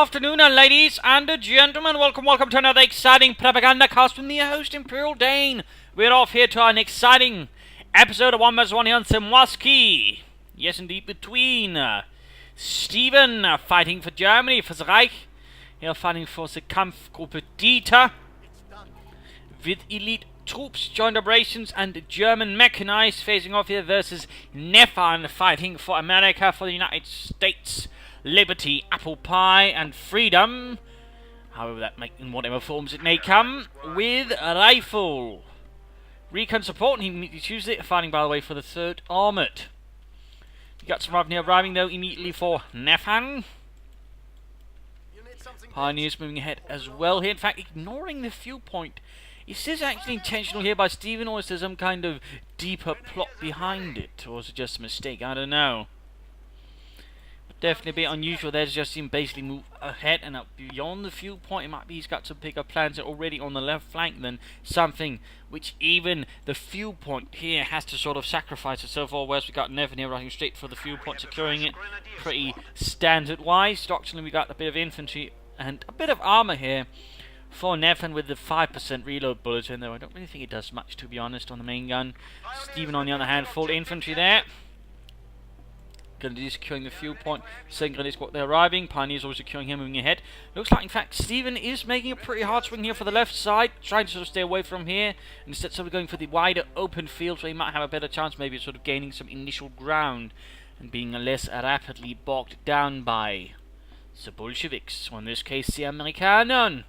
afternoon, ladies and gentlemen. Welcome to another exciting Propagandacast with me, your host, Imperial Dane. We're off here to an exciting episode of 1 vs 1 here on Simwaski. Yes, indeed, between Stephenn fighting for Germany, for the Reich. Here fighting for the Kampfgruppe Dieter. With elite troops, joint operations, and German mechanized facing off here versus Neffas fighting for America, for the United States. Liberty, apple pie, and freedom, however that may, in whatever forms it may come, with a rifle. Recon support, and he immediately chooses it, fighting by the way for the 3rd Armoured. You got some arriving though immediately for Neffas. Pioneers moving ahead as well here, in fact ignoring the fuel point. Is this actually intentional here by Stephenn, or is there some kind of deeper plot behind it, or is it just a mistake? I don't know. Definitely a bit unusual there to just see him basically move ahead and up beyond the fuel point. It might be he's got some bigger plans already on the left flank than something which even the fuel point here has to sort of sacrifice itself for, whereas we got Neffas here running straight for the fuel point, securing it pretty standard wise. Doctrinally we got a bit of infantry and a bit of armour here for Neffas with the 5% reload bullets in there. I don't really think it does much, to be honest, on the main gun. Stephenn on the other hand, full infantry there. Grenadiers securing the fuel point. Second Grenadier squad they're arriving. Pioneers always securing him, moving ahead. Looks like, in fact, Stephenn is making a pretty hard swing here for the left side, trying to sort of stay away from here, and instead sort of going for the wider open field, so he might have a better chance, maybe sort of gaining some initial ground and being less rapidly bogged down by the Bolsheviks, or in this case, the Amerikaner,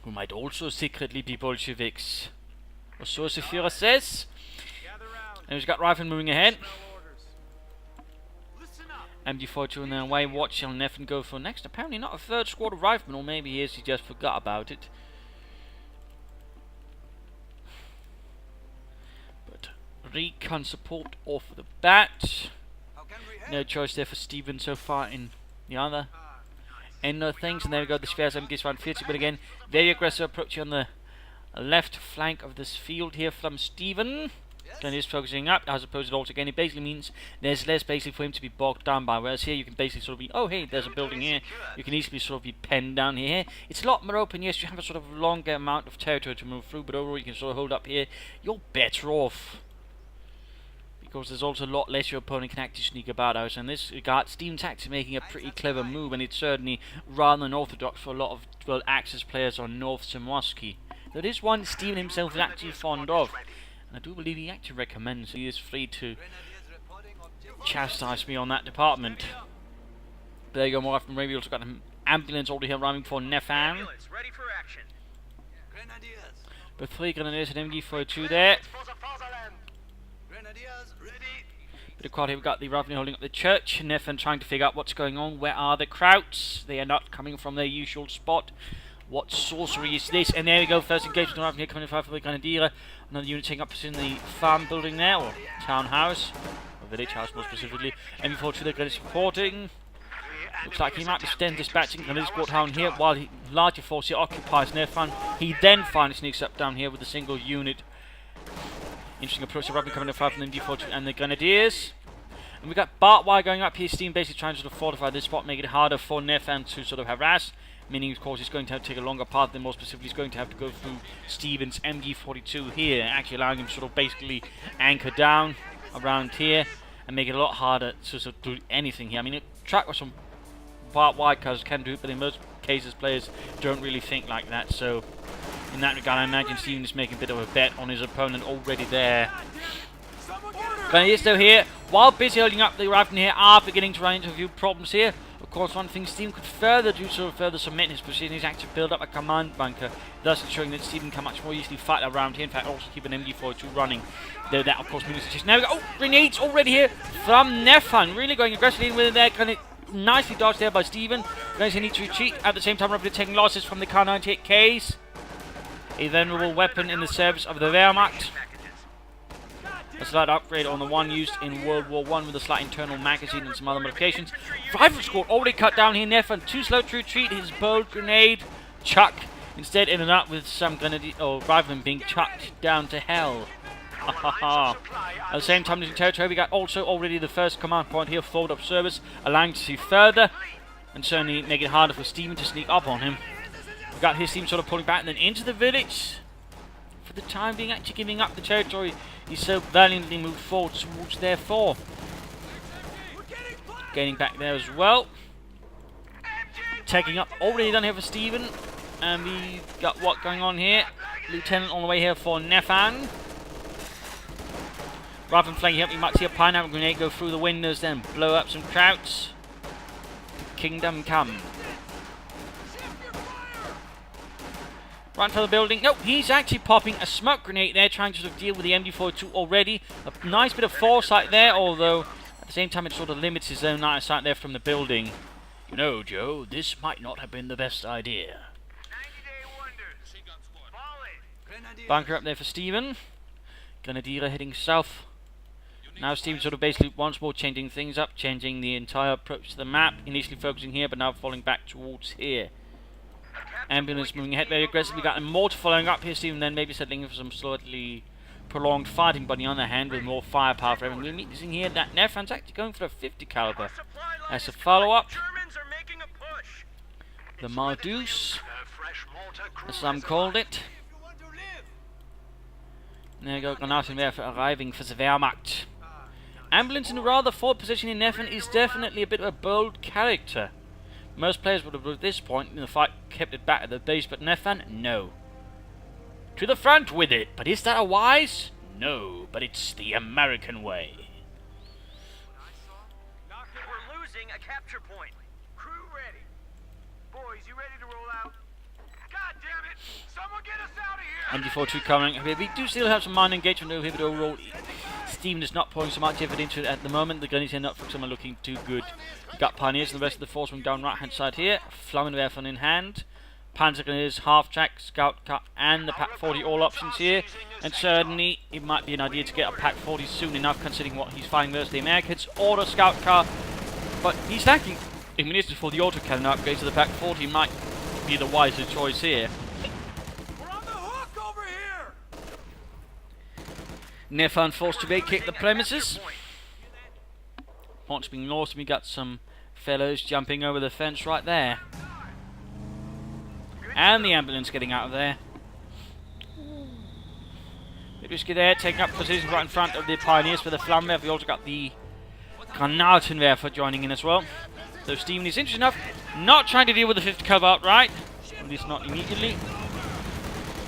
who might also secretly be Bolsheviks, or so the Führer says. And he's got Rifle moving ahead. MD42 in their way. What shall Neffas go for next? Apparently not a 3rd squad of riflemen, or maybe he is, he just forgot about it. But recon support off the bat. No choice there for Stephenn so far in the other end of things. And there we go, the Schwer's MG's 150, but again, very aggressive approach on the left flank of this field here from Stephenn. Then he's focusing up as opposed to also again. It basically means there's less basically for him to be bogged down by. Whereas here you can basically sort of be, oh hey, there's a building here. You can easily sort of be penned down here. It's a lot more open. Yes, you have a sort of longer amount of territory to move through, but overall you can sort of hold up here. You're better off, because there's also a lot less your opponent can actually sneak about out. So in this regard, Stephenn's actually making a pretty clever move, and it's certainly rather unorthodox for a lot of Axis players on North Simwaski. There is one Stephenn himself is actually fond of. I do believe he actually recommends he is free to chastise me on that department. There you go, more from Ravi. Also got an ambulance already here arriving for Neffas. But 3 Grenadiers and MD42 there. Bit of quad here, we've got the Ravi holding up the church. Neffas trying to figure out what's going on. Where are the Krauts? They are not coming from their usual spot. What sorcery is this? And there we go, first engagement arriving here, coming in for the Grenadier. Another unit taking up in the farm building there, or townhouse, or village house more specifically. MV42 the Grenadier supporting. Looks like he might be then dispatching Grenadier squad down here while the larger force here occupies Neffas. He then finally sneaks up down here with a single unit. Interesting approach to coming in from the MV42 and the Grenadiers. And we've got barbed wire going up here. Steam basically trying to sort of fortify this spot, make it harder for Neffas to sort of harass. Meaning, of course, he's going to have to take a longer path, than more specifically, he's going to have to go through Stephenn's MG42 here, actually allowing him to sort of basically anchor down around here and make it a lot harder to sort of do anything here. I mean, track with some barbed wire cutters can do it, but in most cases, players don't really think like that. So, in that regard, I imagine Stephenn is making a bit of a bet on his opponent already there. But he is still here, while busy holding up the rifle here, are beginning to run into a few problems here. Of course, one thing Stephenn could further do to further cement his position is actually build up a command bunker, thus ensuring that Stephenn can much more easily fight around here. In fact, also keep an MG42 running. Though that, of course, means it's just now we go. Oh, grenades already here from Neffas, really going aggressively in with it there. Kind of nicely dodged there by Stephenn. Going to need to retreat at the same time, roughly taking losses from the Kar-98Ks, a venerable weapon in the service of the Wehrmacht. A slight upgrade on the one used in World War I with a slight internal magazine and some other modifications. Rifle squad already cut down here. Neffas too slow to retreat. His bold grenade chuck instead ended up with some grenade or riflemen being chucked down to hell. At the same time, losing territory, we got also already the first command point here, forward observers, allowing to see further. and certainly make it harder for Stephenn to sneak up on him. We've got his team sort of pulling back and then into the village. For the time being, actually giving up the territory he so valiantly moved forward towards their fort. Gaining back there as well. Taking up already done here for Stephenn. And we got what going on here? Lieutenant on the way here for Neffas. Rather than flanking up, you might see a pineapple grenade go through the windows, then blow up some krauts. Kingdom come. Right for the building. No, he's actually popping a smoke grenade there, trying to sort of deal with the MD42 already. A nice bit of foresight there, although at the same time it sort of limits his own line of sight there from the building. You know, Joe, this might not have been the best idea. Bunker up there for Stephenn. Grenadier heading south. Now Stephenn sort of basically once more changing things up, changing the entire approach to the map. Initially focusing here, but now falling back towards here. Ambulance moving ahead very aggressively. Got a mortar following up here. Stephenn then maybe settling for some slightly prolonged fighting, but on the other hand, with more firepower for everyone. We're meeting here that Neffas actually going for a 50 caliber as a follow-up. The Mardus, as some called it. There you go, Granatenwerfer arriving for the Wehrmacht. Ambulance in a rather forward position in Neffas is definitely a bit of a bold character. Most players would have at this point in the fight kept it back at the base, but Neffas, no. To the front with it, but is that a wise? No, but it's the American way. We're losing a capture point. Crew ready. Boys, you ready to roll out? God damn it! Someone get us out of here! MD42 coming. We do still have some minor engagement over here, but overall Stephenn is not pouring so much effort into it at the moment. The Grenadiers not for some are looking too good. We've got Pioneers and the rest of the force from down right hand side here. Flammenwerfer in hand. Panzer Grenadiers, half-track, scout car, and the Pack 40 all options here. And certainly it might be an idea to get a Pack 40 soon enough, considering what he's fighting versus the Americans or the scout car. But he's lacking ammunition for the autocannon upgrade, so the Pack 40 might be the wiser choice here. We're on the hook over here! Neffas forced to vacate the premises. Points being lost, we got some fellows jumping over the fence right there. And the ambulance getting out of there. Risky there, taking up position right in front of the Pioneers for the Flammenwerfer. We also got the Granatenwerfer joining in as well. So Stephenn is interesting enough, not trying to deal with the 50 caliber outright, at least not immediately.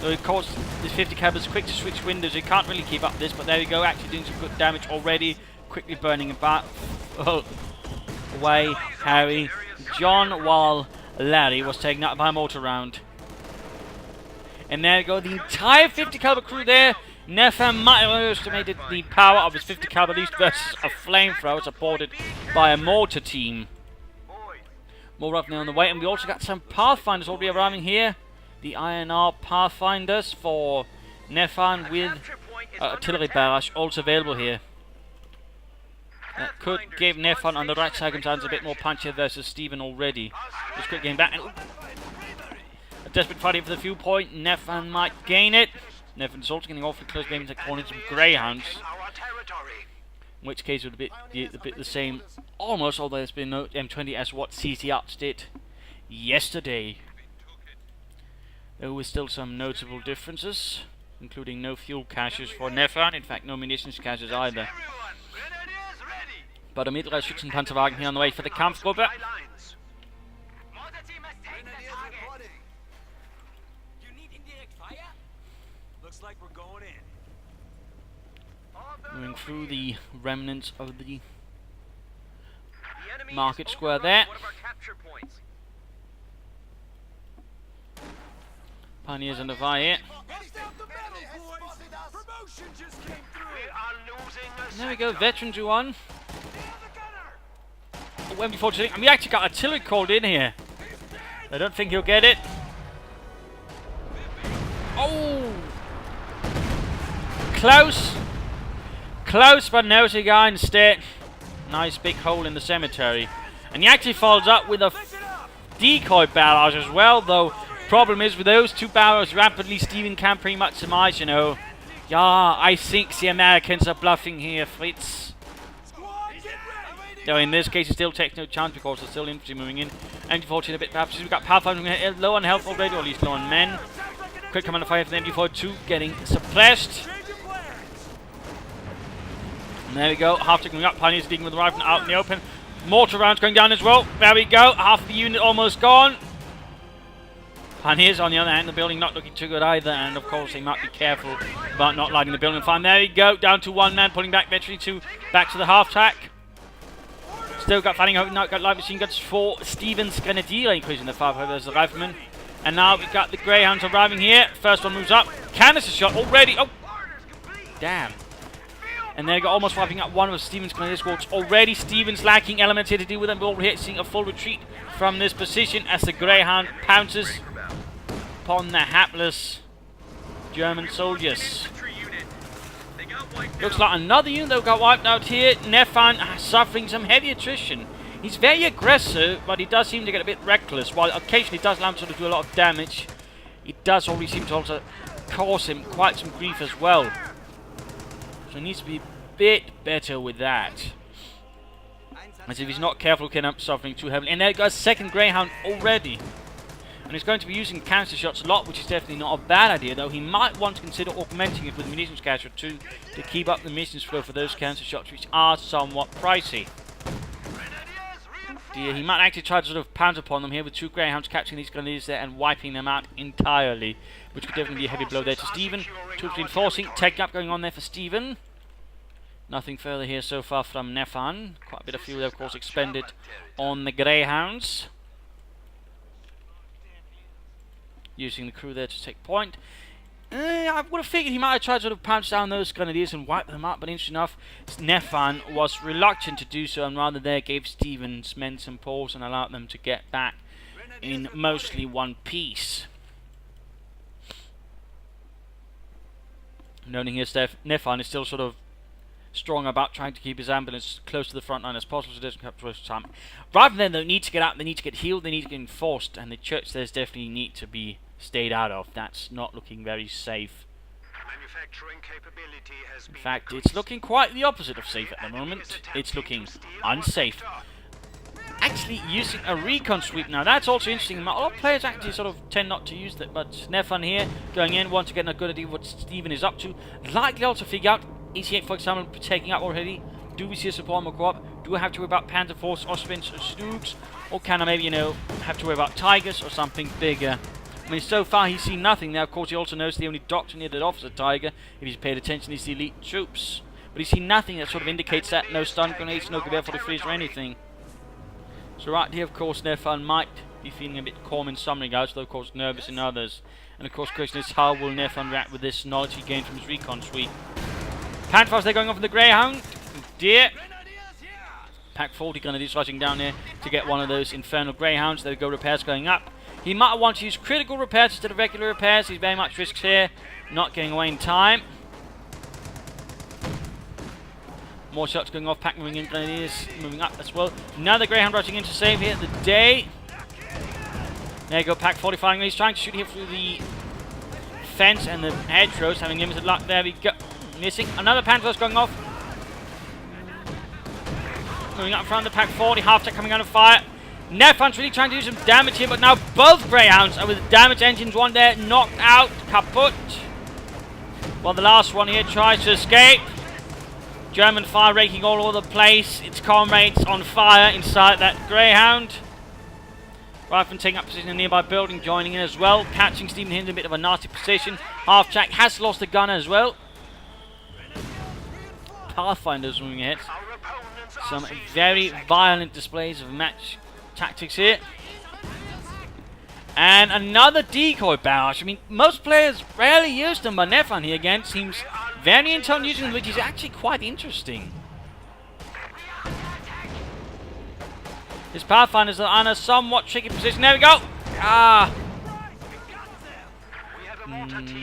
So of course, this 50 caliber is quick to switch windows. He can't really keep up this, but there we go, actually doing some good damage already. Quickly burning about away Harry John while Larry was taken out by a mortar round. And there you go, the entire 50 caliber crew there. Neffas might have underestimated the power of his 50 caliber least versus a flamethrower supported by a mortar team. More roughly on the way, and we also got some Pathfinders already arriving here. The INR Pathfinders for Neffas with artillery barrage also available here. That could give Neffas on the right circumstance a bit more punch here versus Stephenn already. Just quick getting back. And a desperate fighting for the fuel point. Neffas might gain it. Neffas is also getting awfully close, maybe to corner some Greyhounds. In which case it would be a bit the same, almost, although there's been no M20 as what CT Arts did yesterday. There were still some notable differences, including no fuel caches for Neffas, in fact no munitions caches either. But a Mittelschützenpanzerwagen here on the way for the Kampfgruppe. Moving through the remnants of the market square there. Pioneers under fire here. And there we go, veterans who won. Oh, MD42, and we actually got artillery called in here. I don't think he'll get it. Oh! Close! Close, but no cigar instead. Nice big hole in the cemetery. And he actually follows up with a decoy barrage as well, though. Problem is, with those two barrels rapidly, Stephenn can pretty much surmise, you know. Yeah, I think the Americans are bluffing here, Fritz. Though in this case, he still takes no chance because there's still infantry moving in. MG14 a bit perhaps. We've got Pathfinder low on health already, or at least low on men. Quick command of fire from the MG42 getting suppressed. And there we go. Half coming up. Pioneers digging with the rifle out in the open. Mortar rounds going down as well. There we go. Half of the unit almost gone. Pioneers, on the other hand, the building not looking too good either, and of course they might be careful about not lighting the building on fire. There we go, down to one man, pulling back veteran 2 back to the half-track. Still got fighting over, now got light machine guns for Stephenn's Grenadier, increasing the firepower as the rifleman. And now we've got the Greyhounds arriving here. First one moves up, canister shot already. Oh, damn. And there we go, almost wiping out one of Stephenn's Grenadier squads already. Stephenn's lacking elements here to deal with them, but we're here seeing a full retreat from this position as the Greyhound pounces upon the hapless German soldiers. Looks like another unit that got wiped out here. Neffas suffering some heavy attrition. He's very aggressive, but he does seem to get a bit reckless. While occasionally does allow him to do a lot of damage, it does always seem to also cause him quite some grief as well. So he needs to be a bit better with that. As if he's not careful, he can end up suffering too heavily. And there goes second Greyhound already. And he's going to be using canister shots a lot, which is definitely not a bad idea, though he might want to consider augmenting it with munitions cache too to keep up the munitions flow for those canister shots, which are somewhat pricey. He might actually try to sort of pound upon them here with 2 Greyhounds, catching these grenadiers there and wiping them out entirely, which could definitely be a heavy blow there to Stephenn. Troops reinforcing, take up going on there for Stephenn. Nothing further here so far from Neffas. Quite a bit of fuel there, of course, expended on the Greyhounds. Using the crew there to take point. I would have figured he might have tried to sort of pounce down those grenadiers and wipe them out, but interesting enough, Neffas was reluctant to do so and rather there gave Stephenn's men some pause and allowed them to get back in mostly one piece. Noting here, Neffas is still sort of strong about trying to keep his ambulance close to the front line as possible so it doesn't capture time. Rather than they need to get out, they need to get healed, they need to get enforced, and the church there's definitely need to be stayed out of. That's not looking very safe. In fact, it's looking quite the opposite of safe at the moment. It's looking unsafe. Actually using a recon sweep now, that's also interesting. A lot of players actually sort of tend not to use that, but Stephenn here going in, wants to get a good idea of what Stephenn is up to. Likely also figure out EC8, for example, taking up already. Do we see a support more co-op? Do I have to worry about Panzer Force, Austrians, or Stoogs? Or can I maybe, you know, have to worry about Tigers or something bigger? I mean, so far he's seen nothing. Now, of course, he also knows the only doctrine here that offers a Tiger, if he's paid attention, is the elite troops. But he's seen nothing that sort of indicates that. No stun grenades, no Gewehr 43s or anything. So right here, of course, Neffas might be feeling a bit calm in some regards, though, of course, nervous in others. And, of course, the question is, how will Neffas react with this knowledge he gained from his recon sweep? Panthers, they're going off in the Greyhound. Dear. Pack 40 Grenadiers rushing down here to get one of those infernal Greyhounds. There we go, repairs going up. He might want to use critical repairs instead of regular repairs. He's very much risks here, not getting away in time. More shots going off, pack moving in, Grenadiers moving up as well. Another Greyhound rushing in to save here the day. There you go, pack 40 firing. He's trying to shoot here through the fence and the hedgerows, having limited luck. There we go. Missing. Another Panthers going off. Moving up front, the pack 40, half-tech coming out of fire. Neffas really trying to do some damage here, but now both Greyhounds are with damage engines. One there knocked out, kaput. While the last one here tries to escape. German fire raking all over the place. Its comrades on fire inside that Greyhound. Rifleman taking up position in a nearby building, joining in as well. Catching Stephenn in a bit of a nasty position. Half-track has lost the gun as well. Pathfinders moving ahead. Some very violent displays of match tactics here. And another decoy barrage. I mean, most players rarely use them, but Neffas here again seems very intent using them, which is actually quite interesting. His Pathfinders are in a somewhat tricky position. There we go!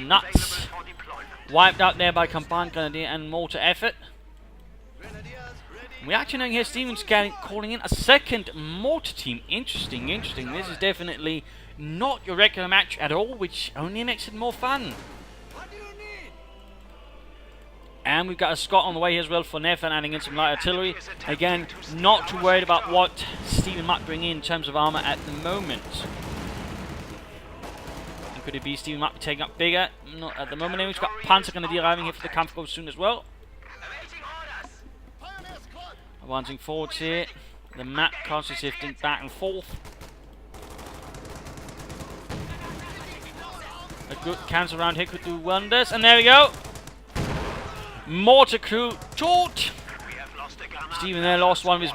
Nuts. Wiped out there by combined Grenadier and mortar effort. We're actually knowing here Stephenn's calling in a second mortar team. Interesting, interesting. This is definitely not your regular match at all, which only makes it more fun. And we've got a Scot on the way here as well for Neffas, adding in some light artillery. Again, not too worried about what Stephenn might bring in terms of armour at the moment. And could it be Stephenn might be taking up bigger? Not at the moment. We've got Panzer going to be arriving here for the camp goal soon as well. Advancing forwards here. The map constantly shifting back and forth. A good cancel around here could do wonders. And there we go. Mortar crew short. Stephenn there lost one of his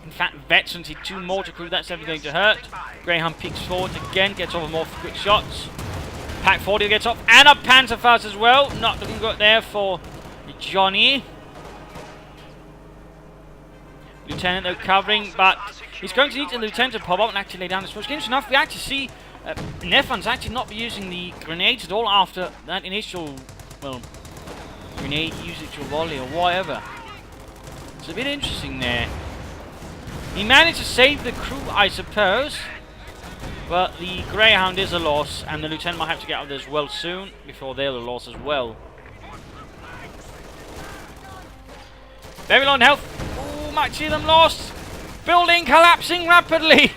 in fact veterans. He 2 mortar crew. That's definitely going to hurt. Greyhound peeks forward again. Gets over more quick shots. Pack 40 gets off. And a Panzerfaust as well. Not looking good there for Johnny. Lieutenant though covering, but he's going to need the lieutenant to pop up and actually lay down the smoke. Interesting enough, we actually see Neffas actually not be using the grenades at all after that initial, well, grenade usage or volley or whatever. It's a bit interesting there. He managed to save the crew, I suppose, but the Greyhound is a loss, and the lieutenant might have to get out of there as well soon before they're a loss as well. Very low on health. Might see them lost. Building collapsing rapidly.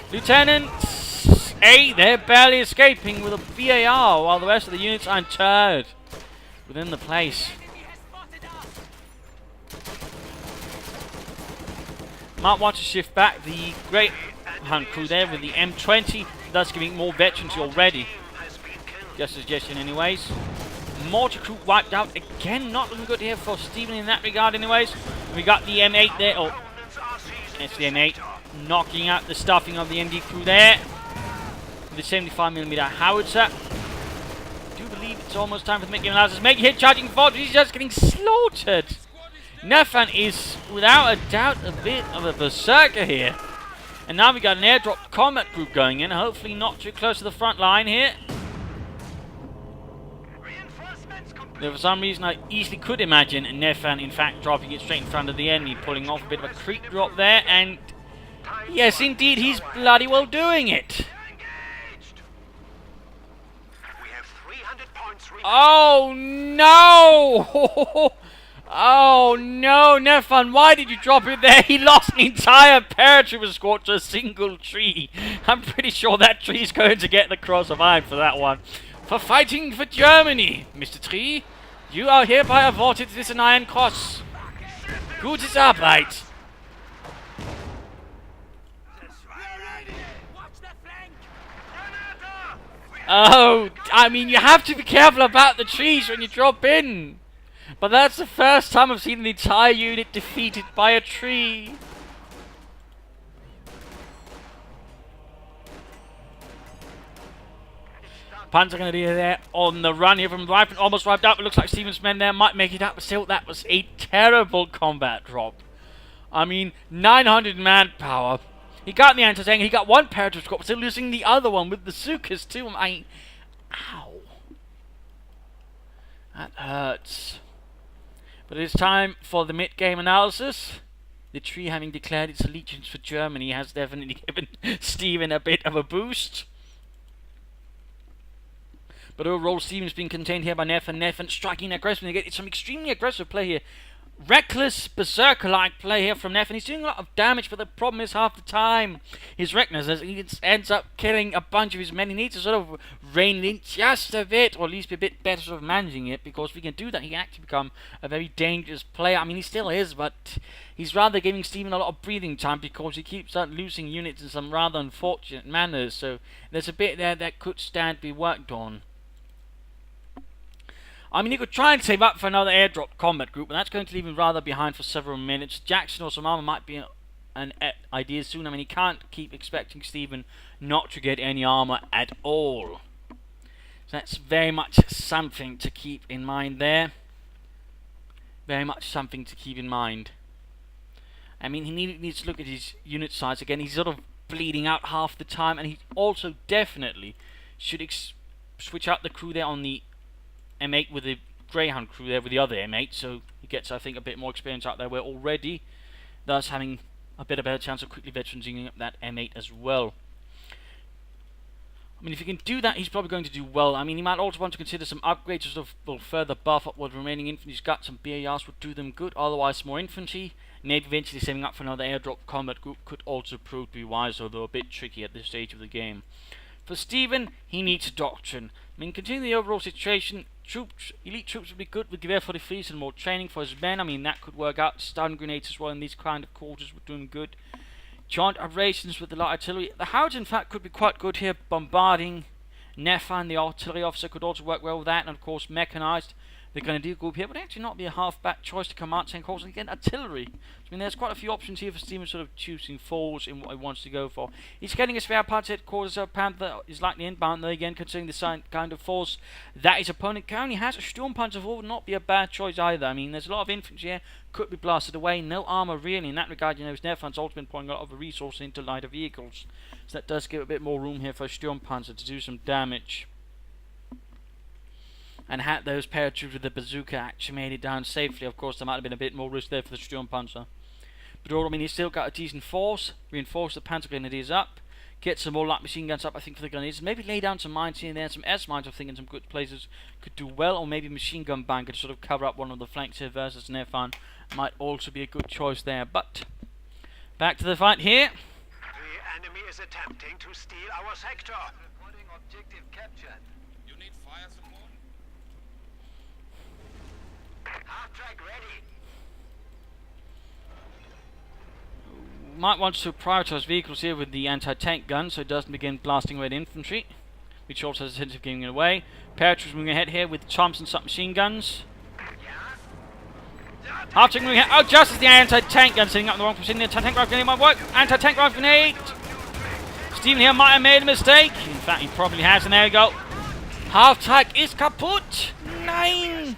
Lieutenants A, they're barely escaping with a VAR while the rest of the units are interred within the place. Might want to shift back the Greyhound crew there with the M20, thus giving more veterans already. Just a suggestion anyways. Mortar crew wiped out again, not looking good here for Stephenn in that regard anyways. We got the M8 there, oh, it's the M8, knocking out the stuffing of the MD crew there. With the 75mm howitzer. I do believe it's almost time for the mid-game analysis. Make hit, charging forward, he's just getting slaughtered. Neffas is, without a doubt, a bit of a berserker here. And now we got an airdrop combat group going in, hopefully not too close to the front line here. Though for some reason I easily could imagine Neffas in fact dropping it straight in front of the enemy, pulling off a bit of a creep drop there, and yes indeed he's bloody well doing it. Oh no! Oh no, Neffas, why did you drop it there? He lost an entire paratrooper squad to a single tree. I'm pretty sure that tree is going to get the Cross of Iron for that one. For fighting for Germany, Mr. Tree, you are hereby awarded this an Iron Cross. Gutes Arbeit. Oh, I mean, you have to be careful about the trees when you drop in. But that's the first time I've seen an entire unit defeated by a tree. Panzer Grenadier there on the run here from Rifle, almost wiped out, but looks like Stephenn's men there might make it out, but still, that was a terrible combat drop. I mean, 900 manpower. He got the anti-tank, he got one paratrooper squad, but still losing the other one with the Sukas too. I mean, ow. That hurts. But it's time for the mid-game analysis. The tree, having declared its allegiance for Germany, has definitely given Stephenn a bit of a boost. But overall, Stephenn's been contained here by Neffas striking aggressively. It's some extremely aggressive play here. Reckless, berserker-like play here from Neffas. He's doing a lot of damage, but the problem is half the time his recklessness, he ends up killing a bunch of his men. He needs to sort of rein it in just a bit, or at least be a bit better sort of managing it, because if he can do that, he can actually become a very dangerous player. I mean, he still is, but he's rather giving Stephenn a lot of breathing time, because he keeps losing units in some rather unfortunate manners. So there's a bit there that could stand to be worked on. I mean, he could try and save up for another airdrop combat group, but that's going to leave him rather behind for several minutes. Jackson or some armor might be an idea soon. I mean, he can't keep expecting Stephenn not to get any armor at all. So that's very much something to keep in mind there. Very much something to keep in mind. I mean, he needs to look at his unit size again. He's sort of bleeding out half the time, and he also definitely should switch out the crew there on the M8 with the Greyhound crew there with the other M8, so he gets, I think, a bit more experience out there where already, thus having a bit of a better chance of quickly veteransing up that M8 as well. I mean, if he can do that, he's probably going to do well. I mean, he might also want to consider some upgrades to sort of will further buff up what remaining infantry he's got. Some BARs would do them good. Otherwise, more infantry. Maybe eventually saving up for another airdrop combat group could also prove to be wise, although a bit tricky at this stage of the game. For Stephenn, he needs a doctrine. I mean, considering the overall situation, elite troops would be good. Would give effort fleets and more training for his men. I mean, that could work out. Stun grenades as well in these kind of quarters would do him good. Joint operations with the light artillery. The Howards, in fact, could be quite good here, bombarding Neffas. The artillery officer could also work well with that, and of course, mechanized. The Grenadier group here would actually not be a half-back choice to command St. Course. And again, artillery. I mean, there's quite a few options here for Stephenn sort of choosing forwards in what he wants to go for. He's getting a spare parts headquarters of Panther is likely inbound there again, considering the kind of force that his opponent currently has. A Sturmpanzer would not be a bad choice either. I mean, there's a lot of infantry here, could be blasted away. No armor really in that regard. You know, his Neffas also been pouring a lot of resources into lighter vehicles. So that does give a bit more room here for a Sturmpanzer to do some damage. And had those paratroops with the bazooka actually made it down safely, of course there might have been a bit more risk there for the Sturmpanzer. But all, I mean, he's still got a decent force. Reinforce the Panzer Grenadiers up. Get some more light machine guns up, I think, for the Grenadiers. Maybe lay down some mines here and there. Some S-mines, I think, in some good places could do well. Or maybe machine gun bank could sort of cover up one of the flanks here versus Neffas. Might also be a good choice there. But back to the fight here. The enemy is attempting to steal our sector. Reporting objective captured. You need fire support? Half-track ready. Might want to prioritize vehicles here with the anti-tank gun so it doesn't begin blasting red infantry, which also has a sense of giving it away. Paratroops moving ahead here with Thompson submachine guns. Half-track moving ahead. Oh, just as the anti-tank gun sitting up in the wrong position, the anti-tank rifle grenade might work. Anti-tank rifle grenade. Stephenn here might have made a mistake. In fact, he probably has, and there we go. Half-track is kaput. 9.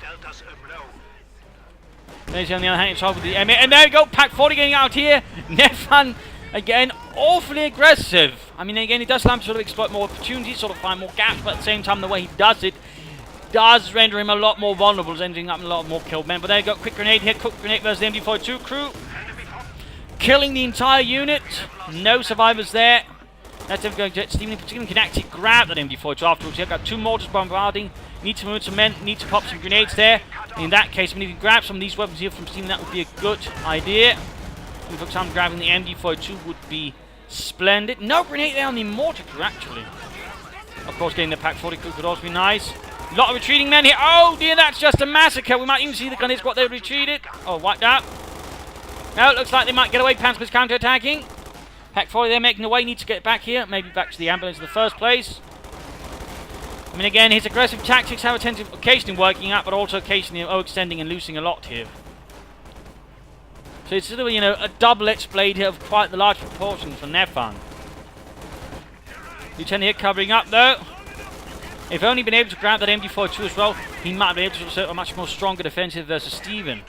There's on the other hand, it's with the M8, and there we go, Pack 40 getting out here. Neffas, again, awfully aggressive. I mean, again, he does allow him to sort of exploit more opportunities, sort of find more gaps, but at the same time, the way he does it does render him a lot more vulnerable, ending up in a lot more killed men. But there you go, quick grenade here, quick grenade versus the MD-42 crew. Killing the entire unit, no survivors there. That's never going to get Stephenn can actually grab that MD-42 afterwards. He's got 2 mortars bombarding. Need to move some men, need to pop some grenades there. In that case, when you can grab some of these weapons here from Stephenn, that would be a good idea. For example, grabbing the MD-42 would be splendid. No grenade there on the mortar crew, actually. Of course, getting the Pack 40 crew could also be nice. A lot of retreating men here. Oh dear, that's just a massacre. We might even see the Grenadier squad there retreated. Oh, wiped out. Now it looks like they might get away. Panzer's counter-attacking. Pack 40 they're making the way. Need to get back here. Maybe back to the ambulance in the first place. I mean, again, his aggressive tactics have a tendency of occasionally working out, but also occasionally extending and losing a lot here. So it's sort of, you know, a double-edged blade here of quite the large proportions for Neffas. Lieutenant here covering up, though. If only been able to grab that MD-42 as well, he might be able to assert a much more stronger defensive versus Stephenn.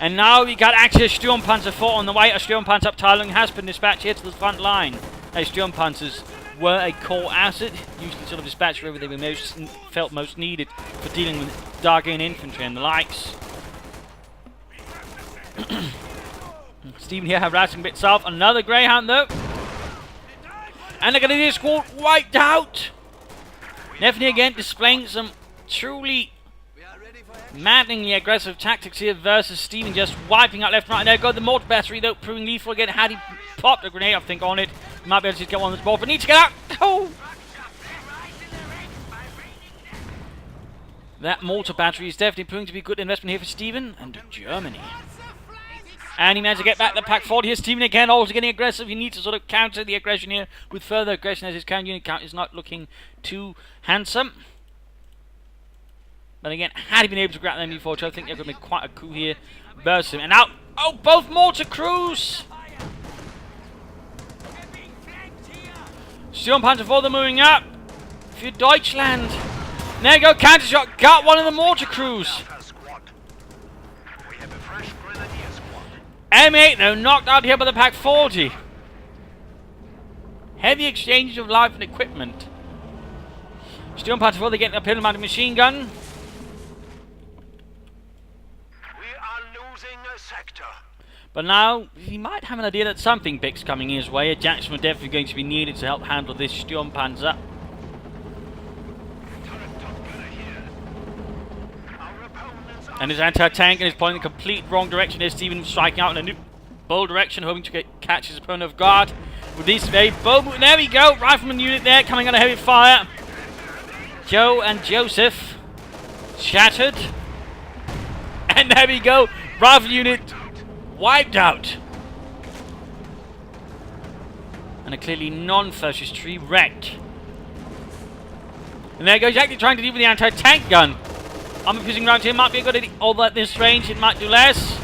And now we got actually a Sturmpanzer 4 on the way. A Sturmpanzerabteilung has been dispatched here to the front line. Those Sturmpanzers were a core asset, usually sort of dispatched wherever they were felt most needed for dealing with Dargane infantry and the likes. Stephenn here harassing a bit south. Another Greyhound though. And they're going to get squad wiped out. Neffas again displaying some truly maddeningly aggressive tactics here versus Stephenn just wiping out left and right. And there go the mortar battery though, proving lethal again. Had he popped a grenade, I think, on it, he might be able to get one on the ball, but needs to get out. Oh! That mortar battery is definitely proving to be a good investment here for Stephenn and Germany. And he managed to get back the Pack 40 here. Stephenn again also getting aggressive. He needs to sort of counter the aggression here with further aggression as his counter unit count is not looking too handsome. But again, had he been able to grab the MD-42, I think there could be quite a coup here versus him. And now, oh, both mortar crews! Sturmpanzer 4, they're moving up. For Deutschland. There you go, counter shot. Got one of the mortar crews. M8, though, knocked out here by the Pack 40. Heavy exchange of life and equipment. Sturmpanzer 4, they get a pillman machine gun. Sector. But now, he might have an idea that something big's coming his way. A Jackson was definitely going to be needed to help handle this Sturmpanzer. And his anti-tank is pointing the complete wrong direction. There's Stephenn striking out in a new bold direction, hoping to catch his opponent off guard. With this very bold move. There we go. Rifleman unit there coming under heavy fire. Joe and Joseph shattered. And there we go. Rifle unit wiped out. And a clearly non-fascist tree wrecked. And there goes actually trying to deal with the anti-tank gun. Armor piercing round here might be a good idea. Although at this range it might do less.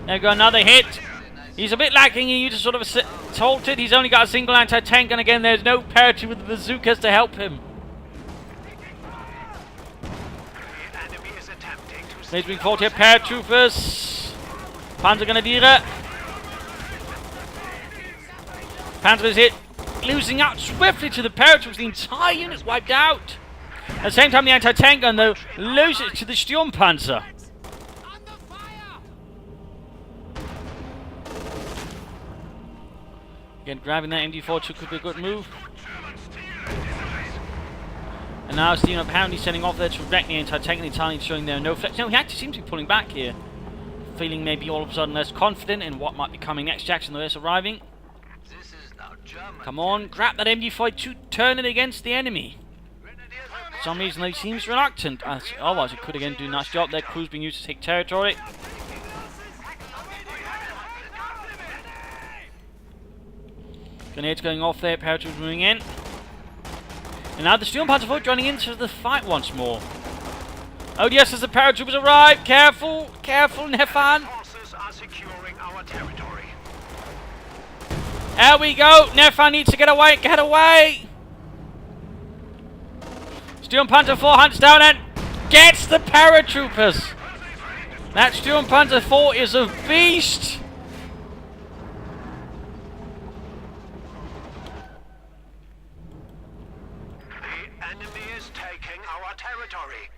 There we go, another hit. He's a bit lacking. He used sort of assaulted. He's only got a single anti-tank gun again. There's no parity with the bazookas to help him. He's being fought here. Paratroopers. Panzergrenadiere. Panzer is hit. Losing out swiftly to the paratroopers. The entire unit's wiped out. At the same time, the anti-tank gun, though, loses to the Sturmpanzer. Again, grabbing that MD-42 could be a good move. And now Stephenn apparently sending off there to wreck the anti-tank, and the Italians showing there no flex. No, he actually seems to be pulling back here. Feeling maybe all of a sudden less confident in what might be coming next. Jackson, though, is arriving. Come on, grab that MD-42, turn it against the enemy. For some reason, though, he seems reluctant. Otherwise, it could again do a nice job. Their crew's being used to take territory. Grenades going off there, paratroopers moving in. And now the Sturmpanzer joining into the fight once more. Oh yes, as the paratroopers arrive, careful, careful, Neffas. There we go, Neffas needs to get away, get away! Sturmpanzer 4 hunts down and gets the paratroopers! That Sturmpanzer 4 is a beast! The enemy is taking our territory.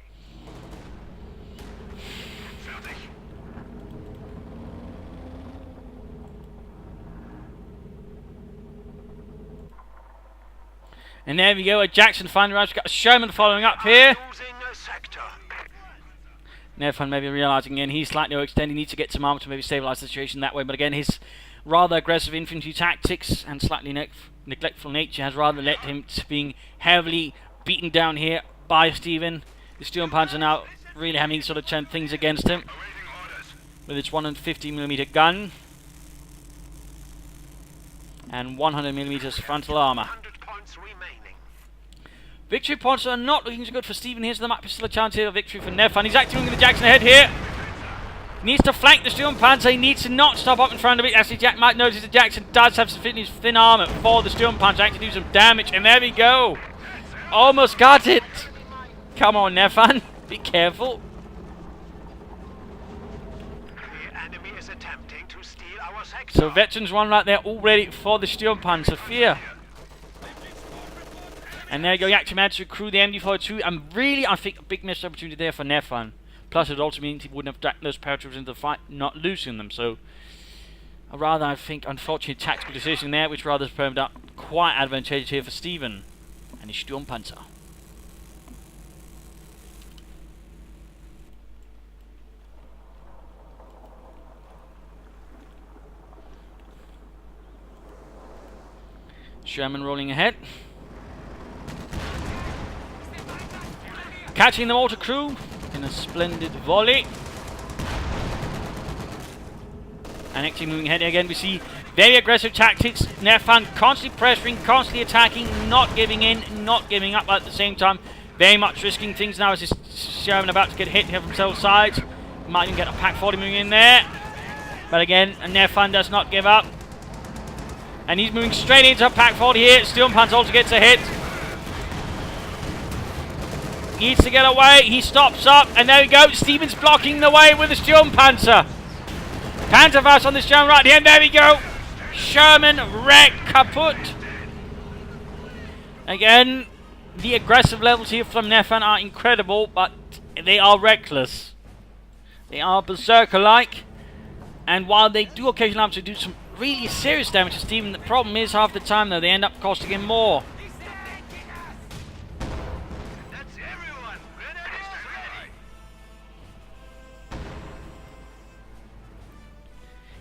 And there we go, a Jackson finally arrives. We've got a Sherman following up here. Neffas maybe realising again he's slightly overextended. He needs to get some armor to maybe stabilise the situation that way. But again, his rather aggressive infantry tactics and slightly neglectful nature has rather led him to being heavily beaten down here by Stephenn. The Sturmpanzer now really having sort of turned things against him with its 150mm gun and 100mm frontal armour. Victory points are not looking so good for Stephenn here, so there might be still a chance here of victory for Neffas. And he's activating the Jackson ahead here. He needs to flank the Sturmpanzer. He needs to not stop up in front of it. Actually, Jack might notice that Jackson does have sufficient thin armor for the Sturmpanzer to actually do some damage. And there we go. Almost got it. Come on, Neffas. Be careful. The enemy is attempting to steal our sector. So veterans one right there all ready for the Sturmpanzer. Fear. And there you go, he actually managed to recruit the MD-42, and really, I think, a big missed opportunity there for Neffas. Plus, it also means he wouldn't have dragged those paratroopers into the fight, not losing them. So, a rather, I think, unfortunate tactical decision there, which rather has turned out quite advantageous here for Stephenn and his Sturmpanzer. Sherman rolling ahead. Catching the mortar crew in a splendid volley. And actually moving ahead again, we see very aggressive tactics. Neffas constantly pressuring, constantly attacking, not giving in, not giving up at the same time. Very much risking things now as his Sherman about to get hit here from several sides. Might even get a Pack 40 moving in there. But again, Neffas does not give up. And he's moving straight into a Pack 40 here. Sturmpanzer also gets a hit. Needs to get away, he stops up, and there we go, Stephenn's blocking the way with the Sturmpanzer. Panzerfaust on the Sherman right here, and there we go. Sherman wreck kaput. Again, the aggressive levels here from Neffas are incredible, but they are reckless. They are berserker-like, and while they do occasionally have to do some really serious damage to Stephenn, the problem is half the time though, they end up costing him more.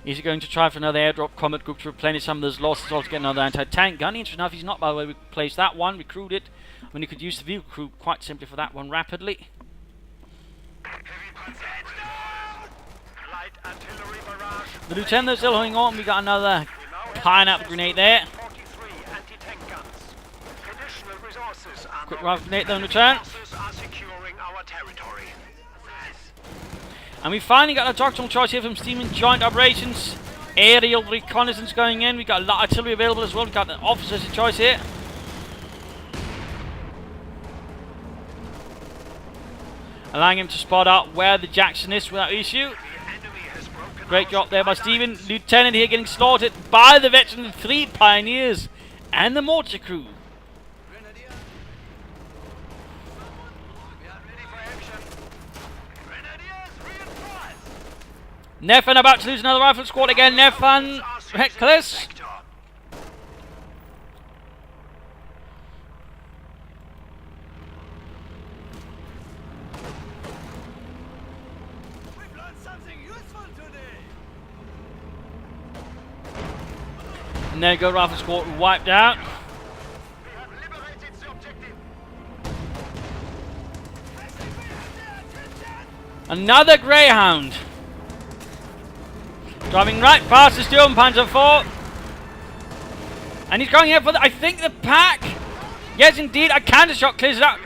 Is he going to try for another airdrop combat group to replenish some of those losses, or to get another anti-tank gun? Interesting enough, he's not, by the way. We placed that one, recruit it. When you could use the vehicle crew quite simply for that one rapidly. The lieutenant is still holding on. We got another pineapple grenade there. Quick rifle grenade though in return. And we finally got a doctrinal choice here from Stephenn Joint Operations. Aerial reconnaissance going in. We got a lot of artillery available as well. We got an officer's choice here. Allowing him to spot out where the Jackson is without issue. Great job there by Stephenn. Lieutenant here getting slaughtered by the veteran, 3 pioneers and the mortar crew. Neffas about to lose another rifle squad again. Neffas reckless. And there you go, rifle squad wiped out. Another Greyhound. Driving right past the Sturmpanzer 4. And he's going here for, I think, the pack. Yes, indeed, a counter shot clears it out.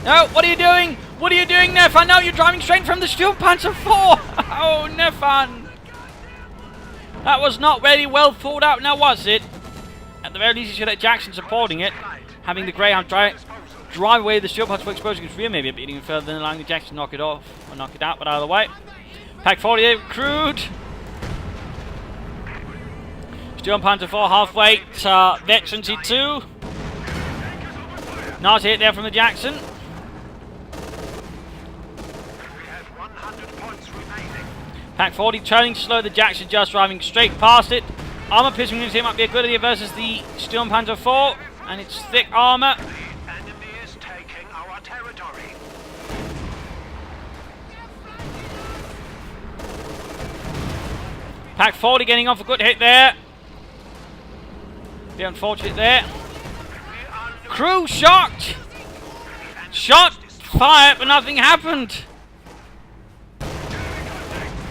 No, what are you doing? What are you doing, Neffas? No, you're driving straight from the Sturmpanzer 4. Oh, Neffas. That was not very well thought out, now was it? At the very least, you should have Jackson supporting it. Having the Greyhound drive away the Sturmpanzer for exposing his rear, maybe a bit even further than allowing the Jackson to knock it off. Or knock it out, but either way. Pack 48 recruit. Sturmpanzer 4 halfway to Veteran C2. Nice hit there from the Jackson. Pack 40 turning to slow the Jackson, just driving straight past it. Armor piercing units here might be a good idea versus the Sturmpanzer 4 and its thick armor. The enemy is taking our territory. Pack 40 getting off a good hit there. The unfortunate there. Crew shocked. Shot fired, but nothing happened.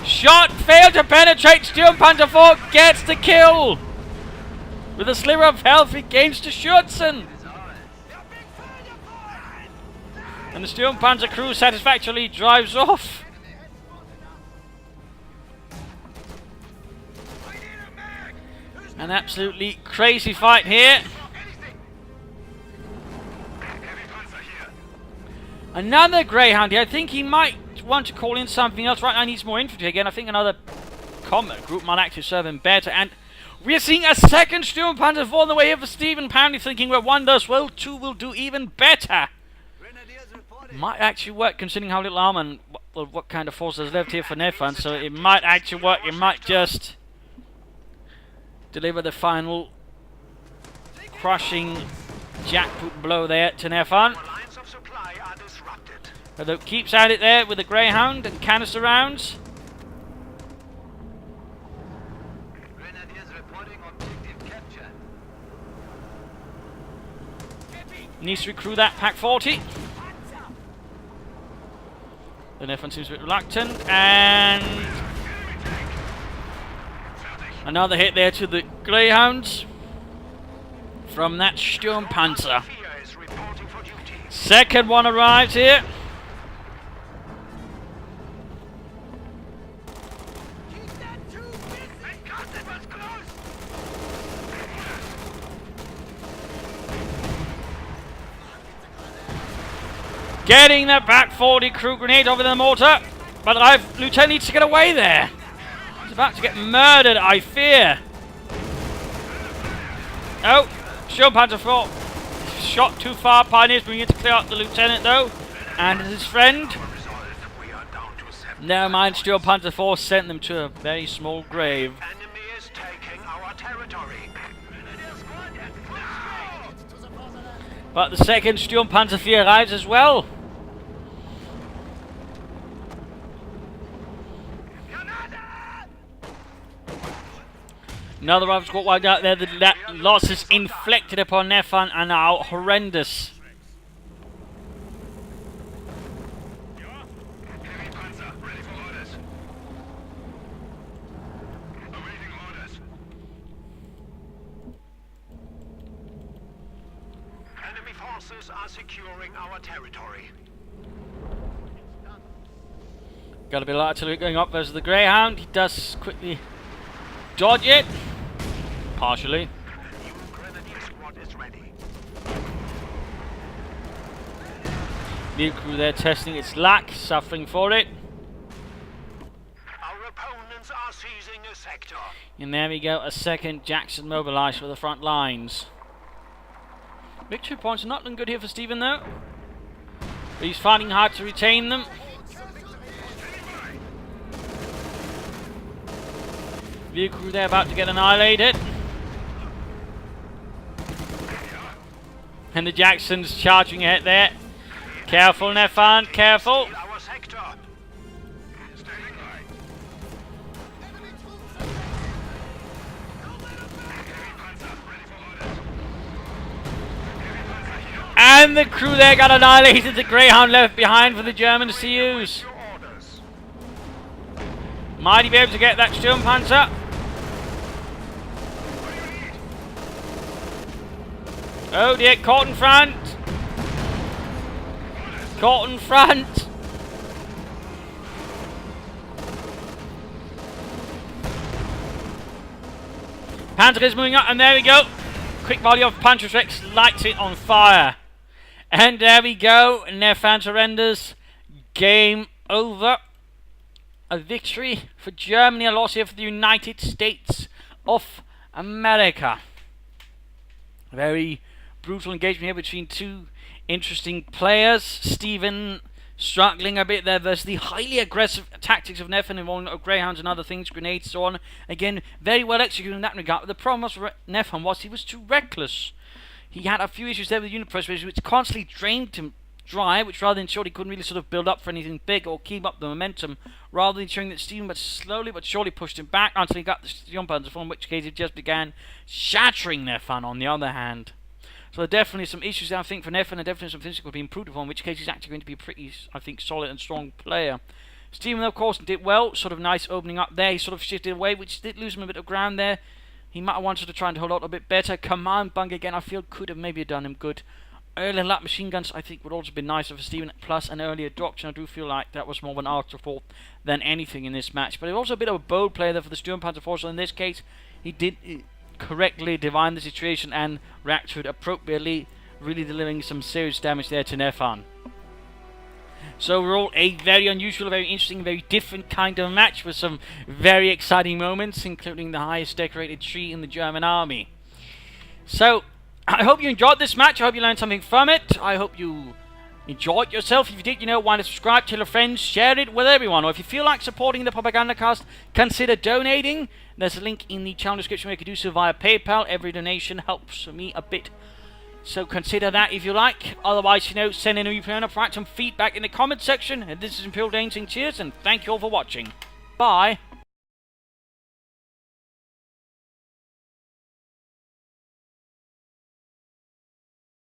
Shot failed to penetrate. Sturmpanzer 4 gets the kill. With a sliver of health, he gains to Schützen. And the Sturmpanzer crew satisfactorily drives off. An absolutely crazy fight here. Another Greyhound here. I think he might want to call in something else. Right now he needs more infantry again. I think another combat group might actually serve him better. And we're seeing a second Sturmpanzer 4 on the way here for Stephenn. Apparently thinking where 1 does well, 2 will do even better. Might actually work considering how little armor and what kind of forces is left here for Neffas. So it might actually work. It might just deliver the final crushing jackboot blow there to Neffas. Although keeps at it there with the Greyhound and canister rounds. Needs to recruit that Pack 40. The Neffas seems a bit reluctant. And another hit there to the Greyhounds from that Sturmpanzer. Second one arrives here. Getting the Pack 40 crew grenade over the mortar, but the Lieutenant needs to get away there. He's about to get murdered, I fear. Oh, Sturmpanzer 4 shot too far. Pioneers bringing it to clear out the Lieutenant though, and his friend. Never mind, Sturmpanzer 4 sent them to a very small grave. Enemy is taking our territory. But the second Sturmpanzer 4 arrives as well. Another Raven squad wiped out there. The losses inflicted upon Neffas are now horrendous. Heavy Panzer, ready for orders. Awaiting orders. Enemy forces are securing our territory. Got a bit of artillery going up versus the Greyhound. He does quickly dodge it. Partially. New Grenadier squad is ready. New crew there testing its luck, suffering for it. Our opponents are seizing a sector. And there we go, a second Jackson mobilised for the front lines. Victory points are not looking good here for Stephenn though. But he's fighting hard to retain them. View crew there about to get annihilated. And the Jacksons charging ahead there. Careful, Neffas, careful. Our sector. Standing by. And the crew there got annihilated. The Greyhound left behind for the Germans to use. Your orders. Might he be able to get that Sturmpanzer? Oh dear, caught in front. Caught in front. Panzer is moving up, and there we go. Quick volley of punch tricks lights it on fire. And there we go. Neffas surrenders. Game over. A victory for Germany, a loss here for the United States of America. Very brutal engagement here between two interesting players. Stephenn struggling a bit there versus the highly aggressive tactics of Neffas involving Greyhounds and other things, grenades, so on. Again, very well executed in that regard. But the problem with Neffas was he was too reckless. He had a few issues there with unit pressure, which constantly drained him dry, which rather than ensure he couldn't really sort of build up for anything big or keep up the momentum, rather than ensuring that Stephenn but slowly but surely pushed him back until he got the Sturmpanzer, in which case he just began shattering Neffas on the other hand. So there are definitely some issues there, I think, for Neffas, and definitely some things that could be improved upon, in which case he's actually going to be a pretty, I think, solid and strong player. Stephenn, of course, did well, sort of nice opening up there. He sort of shifted away, which did lose him a bit of ground there. He might have wanted to try and hold out a bit better. Command bunker again, I feel, could have maybe done him good. Earlier lap machine guns, I think, would also be nicer for Stephenn, plus an earlier doctrine. I do feel like that was more of an afterthought than anything in this match. But he was also a bit of a bold player there for the Sturmpanzer force, so in this case, he did correctly divine the situation and react to it appropriately, really delivering some serious damage there to Neffas. So overall, a very unusual, very interesting, very different kind of match with some very exciting moments, including the highest decorated tree in the German army. So, I hope you enjoyed this match. I hope you learned something from it. I hope you enjoyed yourself. If you did, why not subscribe, tell your friends, share it with everyone. Or if you feel like supporting the Propagandacast, consider donating. There's a link in the channel description where you can do so via PayPal. Every donation helps me a bit, so consider that if you like. Otherwise, send in a replay and provide some feedback in the comment section. And this is Imperial Dane saying cheers, and thank you all for watching. Bye.